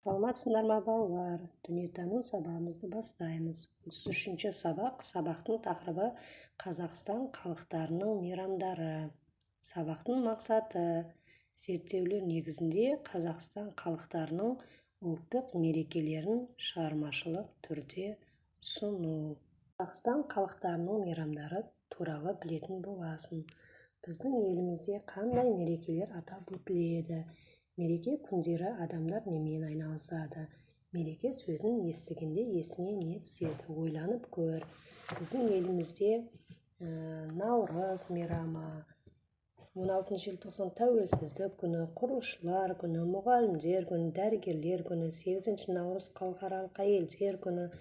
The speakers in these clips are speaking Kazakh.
саламатсыңдар ма балалар? Дүниетану сабағымызды бастаймыз. 33-ші сабақ. Сабақтың тақырыбы Қазақстан халықтарының мейрамдары. Сабақтың мақсаты зерттеулер негізінде Қазақстан халықтарының ұлттық мерекелерін шығармашылық түрде ұсыну. Қазақстан халықтарының мейрамдары туралы білетін боласың. Біздің елімізде қандай мерекелер атап өтіледі? Мереке күндері адамдар немен айналысады? Мереке сөзін естігенде есіне не түседі? Ойланып көр. Біздің елімізде Наурыз мейрамы, 16 желтоқсан тәуелсіздік күні, құрылысшылар күні, мұғалімдер күні, дәрігерлер күні, 8 наурыз халықаралық әйелдер күні,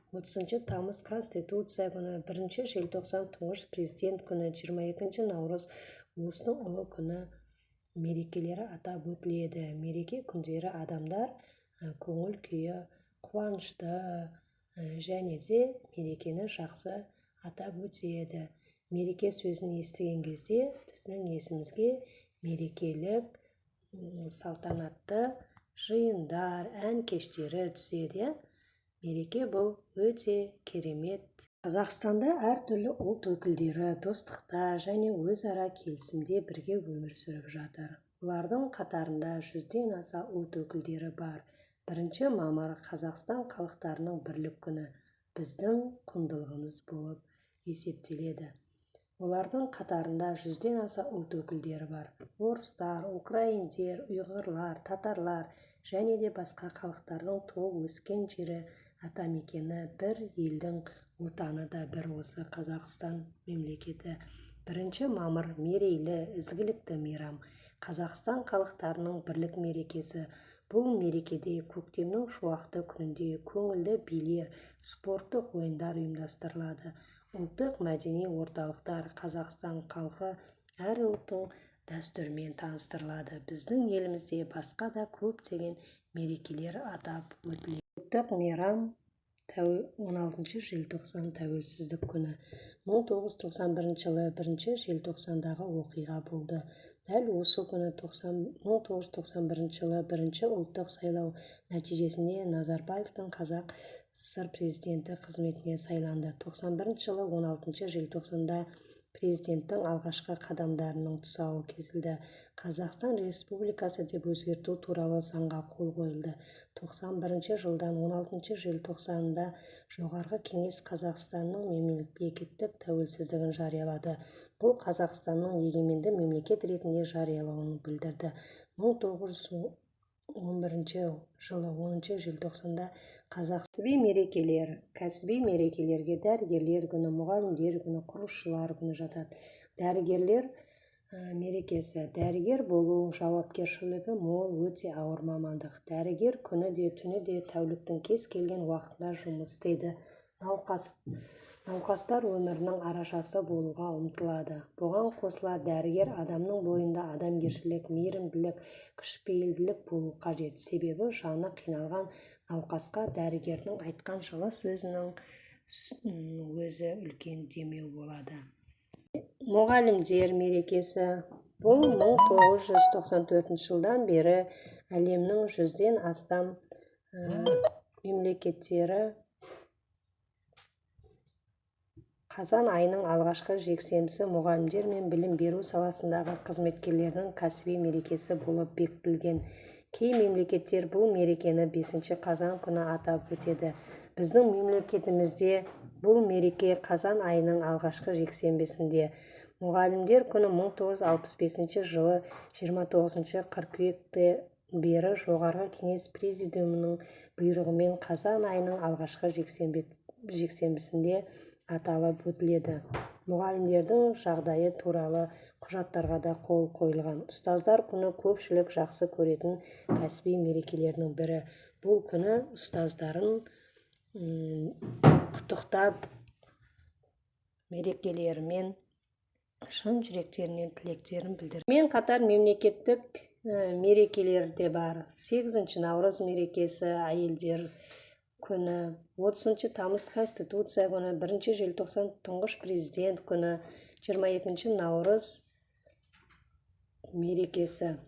30 тамыз Конституция күні, 1 желтоқсан тұңғыш президент күні, 22 наурыз ұлыстың ұлы күні мерекелері атап өтіледі. Мереке күндері адамдар көңіл күйі қуанышты және де мерекені жақсы атап өтеді. Мереке сөзін естіген кезде біздің есімізге мерекелік салтанатты жиындар, ән кештері түседі. Мереке бұл өте керемет. Қазақстанда әртүрлі ұлт өкілдері достықта және өзара келісімде бірге өмір сүріп жатыр. Олардың қатарында 100-ден аса ұлт өкілдері бар. 1 мамыр Қазақстан халықтарының бірлік күні біздің құндылығымыз болып есептеледі. Олардың қатарында 100-ден аса ұлт өкілдері бар. Орыстар, украиндер, ұйғырлар, татарлар және де басқа халықтардың туып өскен жері, атамекені бір елдің отаны да бір осы Қазақстан мемлекеті. 1 мамыр мерейлі, ізгілікті мейрам. Қазақстан халықтарының бірлік мерекесі. Бұл мерекеде көктемнің шуақты күнінде көңілді билер, спорттық ойындар ұйымдастырылады. Ұлттық мәдени орталықтар Қазақстан халқы әр ұлттың дәстүрімен таныстырылады. Біздің елімізде басқа да көптеген мерекелер атап өтіледі. Ұлттық мейрам 16 желтоқсан тәуелсіздік күні. 1991 жылы 1 желтоқсандағы оқиға болды. Дәл осы күні 1991 жылы 1 ұлттық сайлау нәтижесінде Назарбаевтың Қазақ ССР президенті қызметіне сайланды. 91 жылы 16 желтоқсанда президенттің алғашқы қадамдарының тұсауы кесілді. Қазақстан Республикасы деп өзгерту туралы заңға қол қойылды. 91 жылдан 16 желтоқсанында жоғарғы кеңес Қазақстанның мемлекеттік тәуелсіздігін жариялады. Бұл Қазақстанның егеменді мемлекет ретінде жариялауын білдірді. 1911 жылы 10 желтоқсанда кәсіби мерекелер. Кәсіби мерекелерге дәрігерлер күні, мұғалімдер күні, құрылысшылар күні жатады. Дәрігерлер мерекесі. Дәрігер болу жауапкершілігі мол, өте ауыр мамандық. Дәрігер күні де түні де тәуліктің кез келген уақытында жұмыс істейді. Науқастар өмірінің арашасы болуға ұмтылады. Бұған қосыла дәрігер адамның бойында адамгершілік, мейірімділік, кішіпейілділік болу қажет. Себебі жаны қиналған науқасқа дәрігердің айтқан жылы сөзінің өзі үлкен демеу болады. Мұғалімдер мерекесі. Бұл 1994 жылдан бері әлемнің 100-ден астам мемлекеттері қазан айының алғашқы жексенбісі мұғалімдер мен білім беру саласындағы қызметкерлердің кәсіби мерекесі болып бекітілген. Кей мемлекеттер бұл мерекені 5 қазан күні атап өтеді. Біздің мемлекетімізде бұл мереке қазан айының алғашқы жексенбісінде. Мұғалімдер күні 1965 жылы 29 қыркүйекте бері жоғарғы кеңес президиумының бұйрығымен қазан айының алғашқы жексенбісінде аталып өтіледі. Мұғалімдердің жағдайы туралы құжаттарға да қол қойылған. Ұстаздар күні көпшілік жақсы көретін кәсіби мерекелердің бірі. Бұл күні ұстаздарын құттықтап, мерекелерімен шын жүректерінен тілектерін білдірді. Мен қатар мемлекеттік мерекелер де бар. 8 наурыз мерекесі, әйелдер күні, 30 тамыз Конституция күні, 1 желтоқсан тұңғыш президент күні, 22 наурыз мерекесі.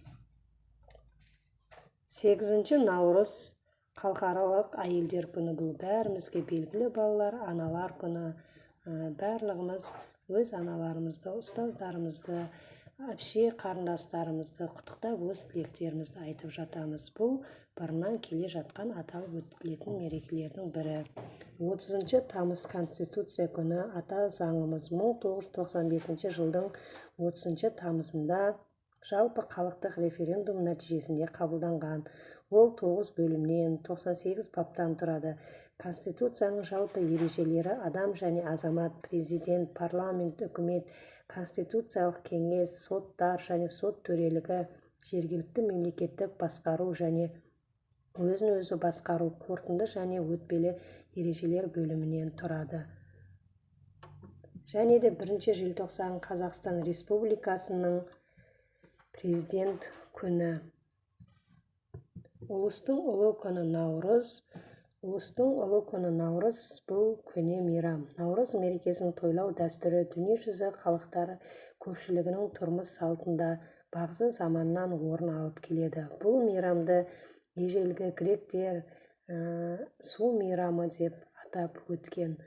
8 наурыз Халықаралық әйелдер күні бұл бәрімізге белгілі. Балалар, аналар күні. Барлығымыз өз аналарымызды, ұстаздарымызды, әпше қарындастарымызды құттықтап, өз тілектерімізді айтып жатамыз. Бұл бұрыннан келе жатқан аталып өтілетін мерекелердің бірі. 30 тамыз Конституция күні. Ата заңымыз 1995 жылдың 30 тамызында жалпы халықтық референдум нәтижесінде қабылданған. Ол 9 бөлімнен 98 баптан тұрады. Конституцияның жалпы ережелері адам және азамат, президент, парламент, үкімет, конституциялық кеңес, соттар және сот төрелігі, жергілікті мемлекеттік басқару және өзін-өзі басқару, қорытынды және өтпелі ережелер бөлімінен тұрады. Және де 1 желтоқсан Қазақстан Республикасының президент күні. Ұлыстың ұлы күні Наурыз. Ұлыстың ұлы күні Наурыз бұл көне мейрам. Наурыз мерекесін тойлау дәстүрі дүниежүзі халықтары көпшілігінің тұрмыс салтында бағзы заманнан орын алып келеді. Бұл мейрамды ежелгі гректер су мейрамы деп атап өткен.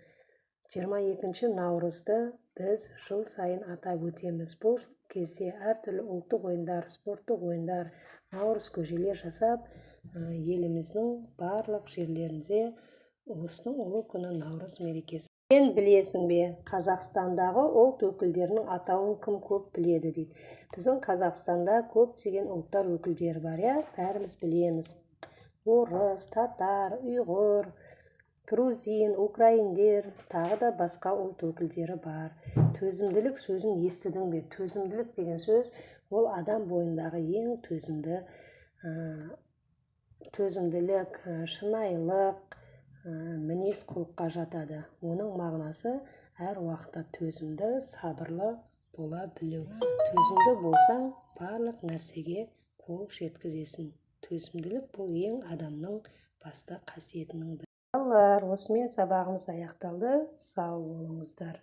22 наурызды біз жыл сайын атап өтеміз. Бұл кезде әртүрлі ұлттық ойындар, спорттық ойындар, наурыз көжелер жасап, еліміздің барлық жерлерінде ұлыстың ұлы күні Наурыз мерекесі. Сен білесің бе, Қазақстандағы ұлт өкілдерінің атауын кім көп біледі дейді. Біздің Қазақстанда көптеген ұлттар өкілдері бар, бәріміз білеміз. Орыс, татар, ұйғыр, грузин, украиндер, тағы да басқа ұлт өкілдері бар. Төзімділік сөзін естідің бе? Төзімділік деген сөз ол адам бойындағы ең төзімділік, шынайылық, мінез құлыққа жатады. Оның мағынасы әр уақытта төзімді, сабырлы бола білу. Төзімді болсаң, барлық нәрсеге қол жеткізесің. Төзімділік бұл ең адамның басты қасиетінің бірі. Балалар, осымен сабағымыз аяқталды. Сау болыңыздар.